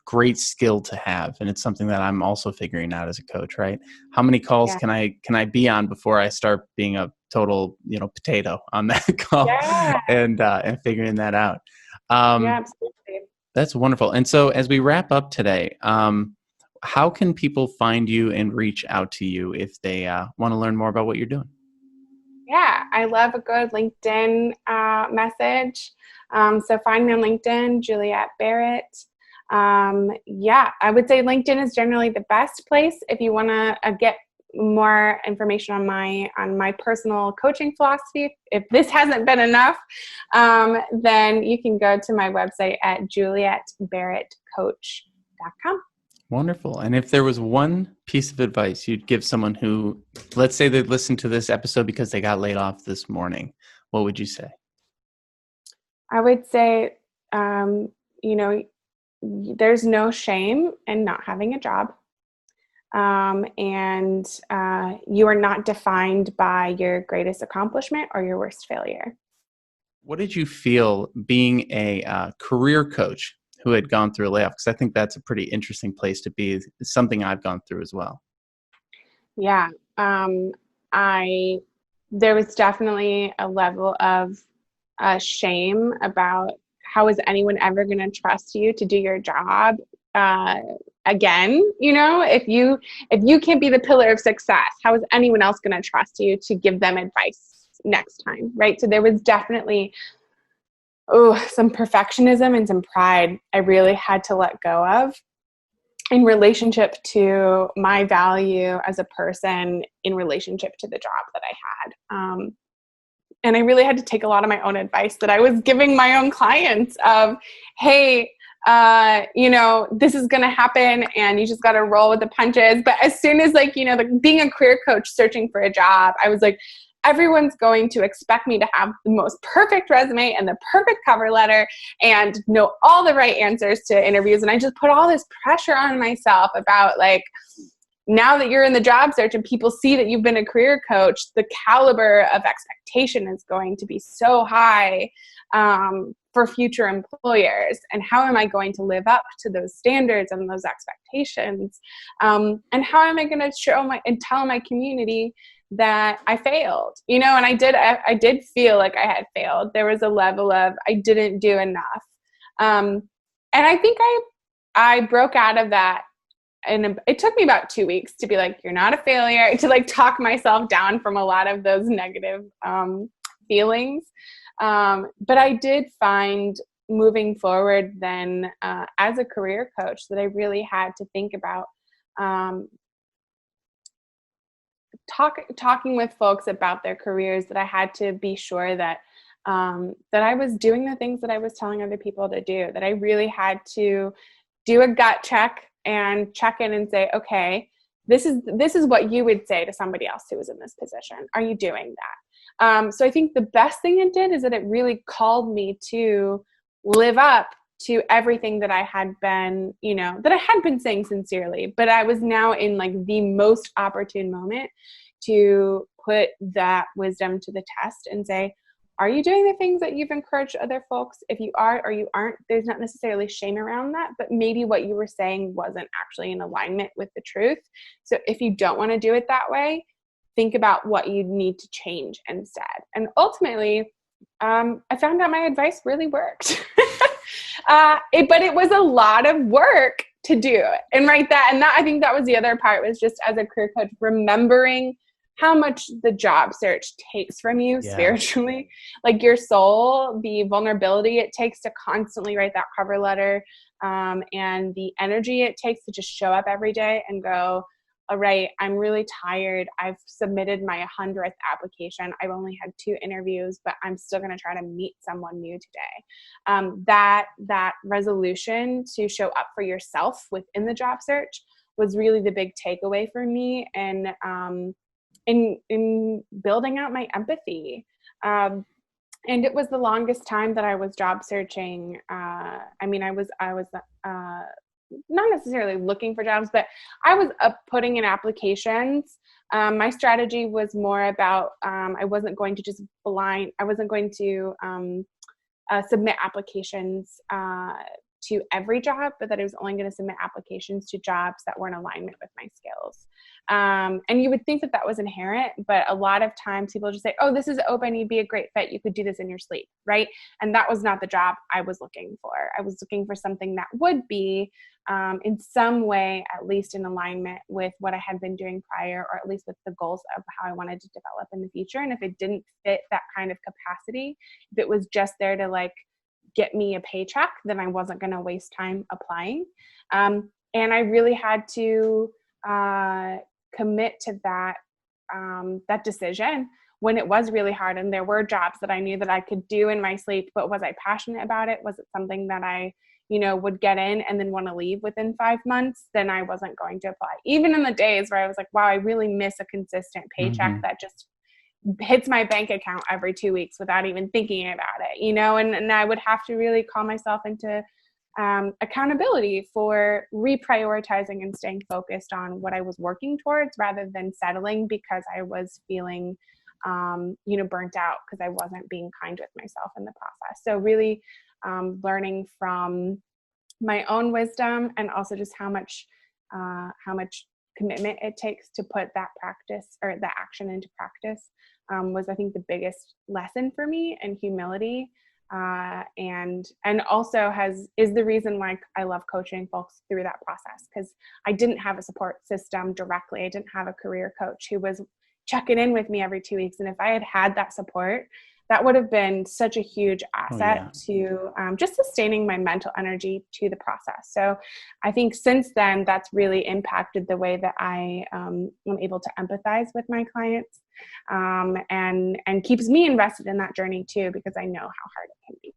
great skill to have, and it's something that I'm also figuring out as a coach. Right? How many calls can I be on before I start being a total potato on that call, and figuring that out. Yeah, absolutely. That's wonderful. And so, as we wrap up today, how can people find you and reach out to you if they want to learn more about what you're doing? Yeah, I love a good LinkedIn message. So find me on LinkedIn, Juliet Barrett. I would say LinkedIn is generally the best place if you want to get more information on my personal coaching philosophy. If this hasn't been enough, then you can go to my website at julietbarrettcoach.com. Wonderful. And if there was one piece of advice you'd give someone who, let's say they listened to this episode because they got laid off this morning, what would you say? I would say, there's no shame in not having a job. And you are not defined by your greatest accomplishment or your worst failure. What did you feel being a career coach who had gone through a layoff? Because I think that's a pretty interesting place to be. It's something I've gone through as well. Yeah. There was definitely a level of shame about how is anyone ever going to trust you to do your job again? If you can't be the pillar of success, how is anyone else going to trust you to give them advice next time, right? So there was definitely some perfectionism and some pride I really had to let go of. in relationship to my value as a person, in relationship to the job that I had. And I really had to take a lot of my own advice that I was giving my own clients of, hey, this is going to happen and you just got to roll with the punches. But as soon as being a career coach searching for a job, I was like, everyone's going to expect me to have the most perfect resume and the perfect cover letter and know all the right answers to interviews. And I just put all this pressure on myself about now that you're in the job search and people see that you've been a career coach, the caliber of expectation is going to be so high for future employers. And how am I going to live up to those standards and those expectations? And how am I going to show and tell my community that I failed? And I did feel like I had failed. There was a level of I didn't do enough. And I think I broke out of that. And it took me about 2 weeks to be like, you're not a failure, to talk myself down from a lot of those negative feelings. But I did find moving forward then as a career coach that I really had to think about talking with folks about their careers, that I had to be sure that I was doing the things that I was telling other people to do, that I really had to do a gut check and check in and say, okay, this is what you would say to somebody else who was in this position. Are you doing that? So I think the best thing it did is that it really called me to live up to everything that I had been, saying sincerely, but I was now in the most opportune moment to put that wisdom to the test and say, are you doing the things that you've encouraged other folks? If you are or you aren't, there's not necessarily shame around that, but maybe what you were saying wasn't actually in alignment with the truth. So if you don't want to do it that way, think about what you need to change instead. And ultimately, I found out my advice really worked. But it was a lot of work to do. And I think that was the other part, was just as a career coach, remembering how much the job search takes from you spiritually, your soul, the vulnerability it takes to constantly write that cover letter, and the energy it takes to just show up every day and go, all right, I'm really tired. I've submitted my 100th application. I've only had 2 interviews, but I'm still going to try to meet someone new today. That resolution to show up for yourself within the job search was really the big takeaway for me. And in building out my empathy. And it was the longest time that I was job searching. I was not necessarily looking for jobs, but I was putting in applications. My strategy was more about, I wasn't going to submit applications to every job, but that I was only going to submit applications to jobs that were in alignment with my skills. And you would think that was inherent, but a lot of times people just say, oh, this is open, you'd be a great fit, you could do this in your sleep, right? And that was not the job I was looking for. I was looking for something that would be in some way, at least in alignment with what I had been doing prior, or at least with the goals of how I wanted to develop in the future. And if it didn't fit that kind of capacity, if it was just there to get me a paycheck, then I wasn't going to waste time applying. And I really had to commit to that decision when it was really hard. And there were jobs that I knew that I could do in my sleep, but was I passionate about it? Was it something that I, would get in and then want to leave within 5 months? Then I wasn't going to apply. Even in the days where I was like, wow, I really miss a consistent paycheck that just hits my bank account every 2 weeks without even thinking about it, and I would have to really call myself into accountability for reprioritizing and staying focused on what I was working towards, rather than settling because I was feeling, burnt out because I wasn't being kind with myself in the process. So really learning from my own wisdom, and also just how much commitment it takes to put that practice or the action into practice was, I think, the biggest lesson for me, and humility. And also is the reason why I love coaching folks through that process, because I didn't have a support system directly. I didn't have a career coach who was checking in with me every 2 weeks. And if I had had that support, that would have been such a huge Oh, asset yeah. to just sustaining my mental energy to the process. So I think since then, that's really impacted the way that I am able to empathize with my clients, and keeps me invested in that journey too, because I know how hard it can be.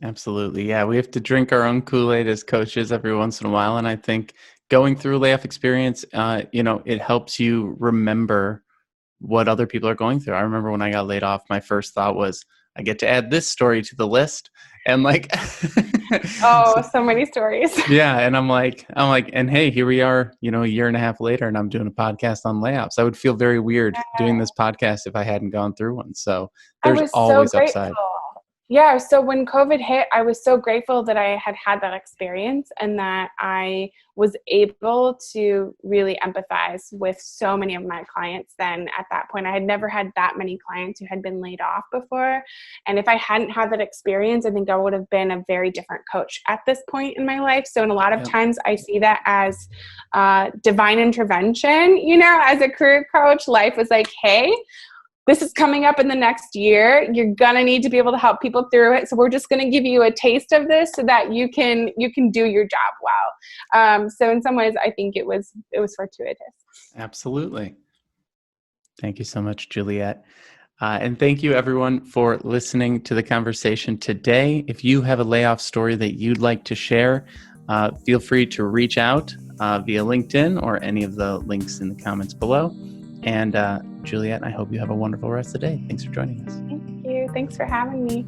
Absolutely. Yeah. We have to drink our own Kool-Aid as coaches every once in a while. And I think going through a layoff experience, it helps you remember what other people are going through. I remember when I got laid off, my first thought was, I get to add this story to the list. And like, Oh, so many stories. yeah. And and hey, here we are, a year and a half later, and I'm doing a podcast on layoffs. I would feel very weird doing this podcast if I hadn't gone through one. So I there's was so always grateful. upside. Yeah, so when COVID hit, I was so grateful that I had had that experience and that I was able to really empathize with so many of my clients then at that point. I had never had that many clients who had been laid off before. And if I hadn't had that experience, I think I would have been a very different coach at this point in my life. So in a lot of Yep. times I see that as divine intervention. As a career coach, life was like, hey, this is coming up in the next year. You're going to need to be able to help people through it. So we're just going to give you a taste of this so that you can do your job well. So in some ways, I think it was fortuitous. Absolutely. Thank you so much, Juliet. And thank you, everyone, for listening to the conversation today. If you have a layoff story that you'd like to share, feel free to reach out via LinkedIn or any of the links in the comments below. And Juliet, I hope you have a wonderful rest of the day. Thanks for joining us. Thank you. Thanks for having me.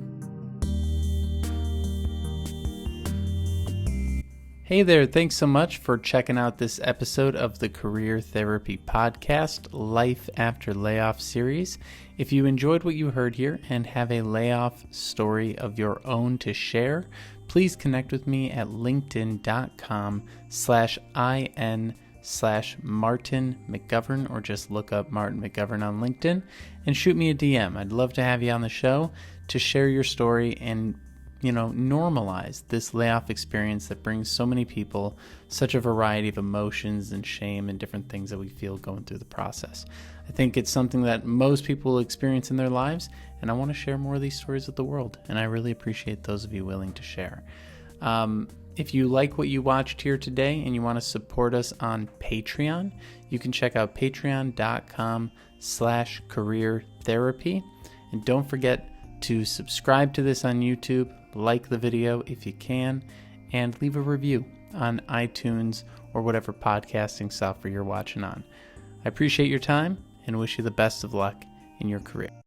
Hey there, thanks so much for checking out this episode of the Career Therapy Podcast Life After Layoff series. If you enjoyed what you heard here and have a layoff story of your own to share, please connect with me at linkedin.com/in/Martin McGovern, or just look up Martin McGovern on LinkedIn and shoot me a DM. I'd love to have you on the show to share your story and normalize this layoff experience that brings so many people such a variety of emotions and shame and different things that we feel going through the process. I think it's something that most people experience in their lives, and I want to share more of these stories with the world, and I really appreciate those of you willing to share. If you like what you watched here today and you want to support us on Patreon, you can check out patreon.com/career therapy. And don't forget to subscribe to this on YouTube, like the video if you can, and leave a review on iTunes or whatever podcasting software you're watching on. I appreciate your time and wish you the best of luck in your career.